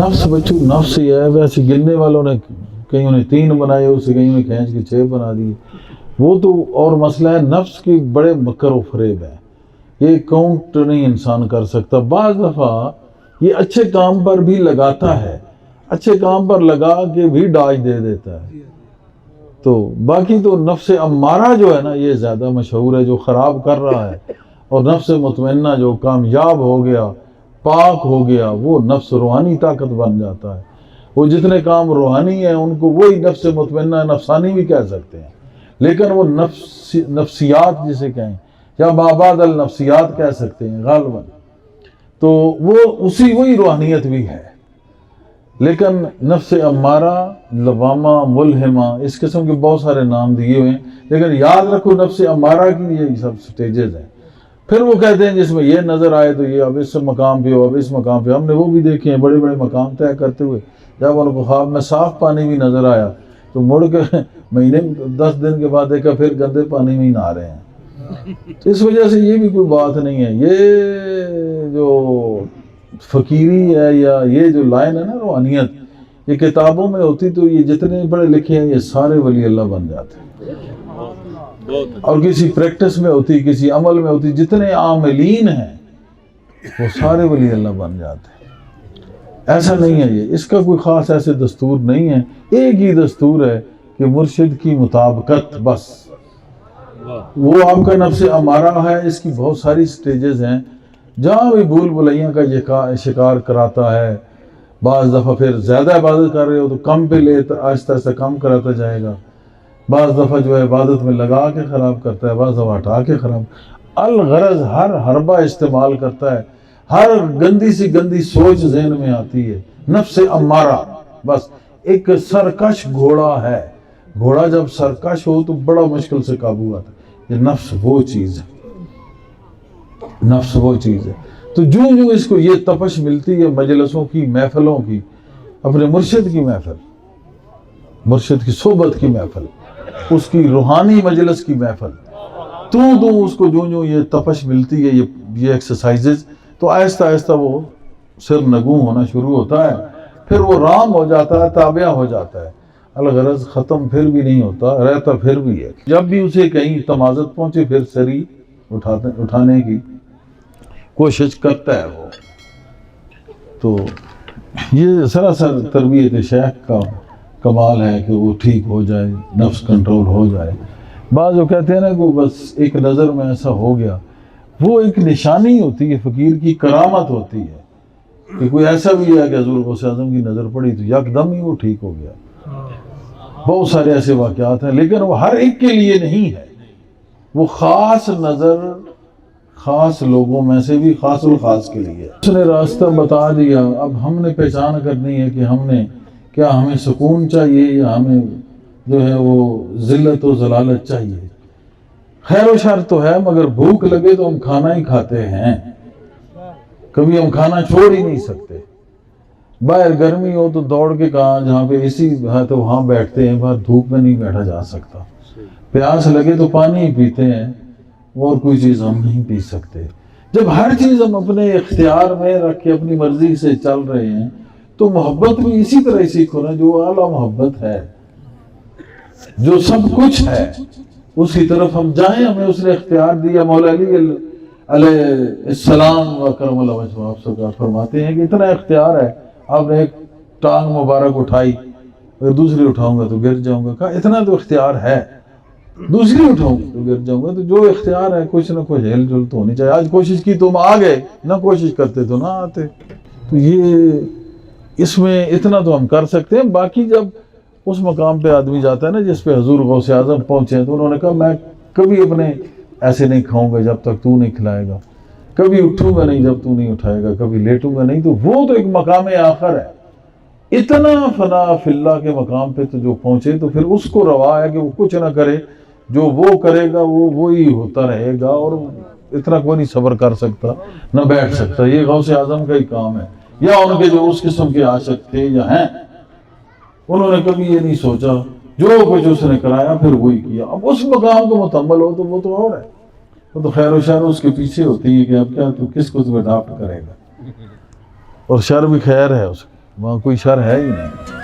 نفس بچو نفس ہی ہے، ویسے گننے والوں نے کئیوں نے 3 بنائے، اسے کئیوں نے کھینچ کے 6 بنا دیے، وہ تو اور مسئلہ ہے۔ نفس کی بڑے مکر و فریب ہے، یہ کاؤنٹ نہیں انسان کر سکتا۔ بعض دفعہ یہ اچھے کام پر بھی لگاتا ہے، اچھے کام پر لگا کے بھی ڈاج دے دیتا ہے۔ تو باقی تو نفس امارہ جو ہے نا، یہ زیادہ مشہور ہے، جو خراب کر رہا ہے، اور نفس مطمئنہ جو کامیاب ہو گیا، پاک ہو گیا، وہ نفس روحانی طاقت بن جاتا ہے۔ وہ جتنے کام روحانی ہیں ان کو وہی نفس مطمئنہ نفسانی بھی کہہ سکتے ہیں، لیکن وہ نفسیات جسے کہیں یا مابعد النفسیات کہہ سکتے ہیں غالباً، تو وہ وہی روحانیت بھی ہے۔ لیکن نفس امارہ، لوامہ، ملہمہ، اس قسم کے بہت سارے نام دیے ہوئے ہیں، لیکن یاد رکھو نفس امارہ کی یہ سب سٹیجز ہیں۔ پھر وہ کہتے ہیں جس میں یہ نظر آئے تو یہ اب اس مقام پہ ہو، اب اس مقام پہ۔ ہم نے وہ بھی دیکھے ہیں بڑے بڑے مقام طے کرتے ہوئے، جب ان کو خواب میں صاف پانی بھی نظر آیا تو مڑ کے مہینے 10 دن کے بعد دیکھا پھر گندے پانی میں ہی نہا رہے ہیں۔ تو اس وجہ سے یہ بھی کوئی بات نہیں ہے۔ یہ جو فقیری ہے یا یہ جو لائن ہے نا روحانیت، یہ کتابوں میں ہوتی تو یہ جتنے پڑھے لکھے ہیں یہ سارے ولی اللہ بن جاتے ہیں، اور کسی پریکٹس میں ہوتی، کسی عمل میں ہوتی، جتنے عاملین ہیں وہ سارے ولی اللہ بن جاتے ہیں۔ ایسا نہیں ہے، یہ اس کا کوئی خاص ایسے دستور نہیں ہے، ایک ہی دستور ہے کہ مرشد کی مطابقت، بس۔ وہ آپ کا نفس امارہ ہے، اس کی بہت ساری سٹیجز ہیں، جہاں بھی بھول بھلائیاں کا شکار کراتا ہے۔ بعض دفعہ پھر زیادہ عبادت کر رہے ہو تو کم پہ لے، آہستہ آہستہ کم کراتا جائے گا۔ بعض دفعہ جو ہے عبادت میں لگا کے خراب کرتا ہے، بعض دفعہ ہٹا کے خراب۔ الغرض ہر حربہ استعمال کرتا ہے، ہر گندی سی گندی سوچ ذہن میں آتی ہے۔ نفس امارہ بس ایک سرکش گھوڑا ہے، گھوڑا جب سرکش ہو تو بڑا مشکل سے قابو آتا ہے۔ یہ نفس وہ چیز ہے، نفس وہ چیز ہے۔ تو جو اس کو یہ تپش ملتی ہے مجلسوں کی، محفلوں کی، اپنے مرشد کی محفل، مرشد کی صحبت کی محفل، اس کی روحانی مجلس کی محفل، تو اس کو جو یہ تپش ملتی ہے، یہ ایکسرسائزز، تو آہستہ آہستہ وہ سر نگوں ہونا شروع ہوتا ہے، پھر وہ رام ہو جاتا ہے، تابع ہو جاتا ہے۔ الغرض ختم پھر بھی نہیں ہوتا، رہتا پھر بھی ہے۔ جب بھی اسے کہیں تمازت پہنچے پھر سری اٹھانے کی کوشش کرتا ہے وہ۔ تو یہ سراسر تربیت شیخ کا کمال ہے کہ وہ ٹھیک ہو جائے، نفس کنٹرول ہو جائے۔ بعض جو کہتے ہیں نا کہ بس ایک نظر میں ایسا ہو گیا، وہ ایک نشانی ہوتی ہے، فقیر کی کرامت ہوتی ہے کہ کوئی ایسا بھی ہے کہ حضور غوث اعظم کی نظر پڑی تو یکدم ہی وہ ٹھیک ہو گیا۔ بہت سارے ایسے واقعات ہیں، لیکن وہ ہر ایک کے لیے نہیں ہے، وہ خاص نظر خاص لوگوں میں سے بھی خاص الخاص کے لیے۔ اس نے راستہ بتا دیا، اب ہم نے پہچان کرنی ہے کہ ہمیں سکون چاہیے یا ہمیں جو ہے وہ ذلت و ضلالت چاہیے۔ خیر و شر تو ہے، مگر بھوک لگے تو ہم کھانا ہی کھاتے ہیں، کبھی ہم کھانا چھوڑ ہی نہیں سکتے۔ باہر گرمی ہو تو دوڑ کے کہاں جہاں پہ اے سی ہے تو وہاں بیٹھتے ہیں، باہر دھوپ میں نہیں بیٹھا جا سکتا۔ پیاس لگے تو پانی ہی پیتے ہیں، اور کوئی چیز ہم نہیں پی سکتے۔ جب ہر چیز ہم اپنے اختیار میں رکھ کے اپنی مرضی سے چل رہے ہیں تو محبت بھی اسی طرح سیکھو نا، جو اعلیٰ محبت ہے، جو سب کچھ ہے، اس کی طرف ہم جائیں۔ ہمیں اس نے اختیار دیا۔ مولا علی علیہ السلام و کرم اللہ وجہہ آپ سرکار فرماتے ہیں کہ اتنا اختیار ہے، آپ نے ایک ٹانگ مبارک اٹھائی، اگر دوسری اٹھاؤں گا تو گر جاؤں گا، کہا اتنا تو اختیار ہے، دوسری اٹھاؤں گا تو گر جاؤں گا۔ تو جو اختیار ہے کچھ نہ کچھ ہل جل تو ہونی چاہیے۔ آج کوشش کی تم آ گئے، نہ کوشش کرتے تو نہ آتے۔ تو یہ اس میں اتنا تو ہم کر سکتے ہیں۔ باقی جب اس مقام پہ آدمی جاتا ہے نا جس پہ حضور غوث اعظم پہنچے ہیں، تو انہوں نے کہا میں کبھی اپنے ایسے نہیں کھاؤں گا جب تک تو نہیں کھلائے گا، کبھی اٹھوں گا نہیں جب تو نہیں اٹھائے گا، کبھی لیٹوں گا نہیں۔ تو وہ تو ایک مقام آخر ہے، اتنا فنا فی اللہ کے مقام پہ تو جو پہنچے تو پھر اس کو روا ہے کہ وہ کچھ نہ کرے، جو وہ کرے گا وہی ہوتا رہے گا، اور اتنا کوئی نہیں صبر کر سکتا نہ بیٹھ سکتا۔ یہ غوث اعظم کا ہی کام ہے، یا ان کے جو اس قسم کے عاشق تھے یا ہیں، انہوں نے کبھی یہ نہیں سوچا، جو کچھ اس نے کرایا پھر وہی کیا۔ اب اس مقام کو مکمل ہو تو وہ تو اور ہے، وہ تو خیر و شر اس کے پیچھے ہوتی ہے کہ اب کیا تو کس کو تو اڈاپٹ کرے گا، اور شر بھی خیر ہے اس کی۔ وہاں کوئی شر ہے ہی نہیں.